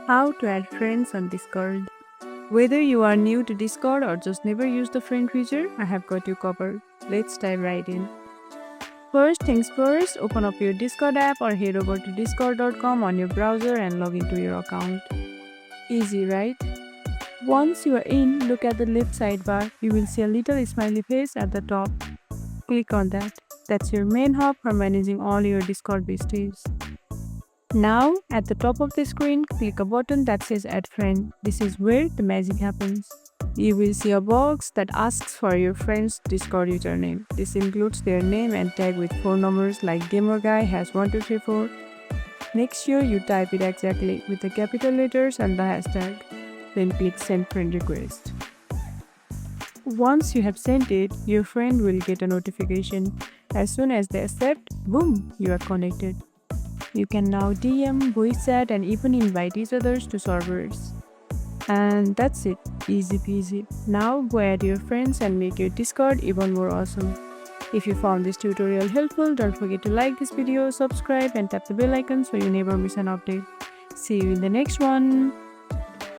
How to add friends on Discord. Whether you are new to Discord or just never used the friend feature, I have got you covered. Let's dive right in. First things first, open up your Discord app or head over to discord.com on your browser and log into your account. Easy, right? Once you are in, look at the left sidebar. You will see a little smiley face at the top. Click on that. That's your main hub for managing all your Discord besties. Now, at the top of the screen, click a button that says Add Friend. This is where the magic happens. You will see a box that asks for your friend's Discord username. This includes their name and tag with 4 numbers like GamerGuy has 1234. Make sure you type it exactly with the capital letters and the hashtag. Then click Send Friend Request. Once you have sent it, your friend will get a notification. As soon as they accept, boom, you are connected. You can now DM, voice chat, and even invite each others to servers. And that's it, easy peasy. Now go add your friends and make your Discord even more awesome. If you found this tutorial helpful, don't forget to like this video, subscribe, and tap the bell icon so you never miss an update. See you in the next one.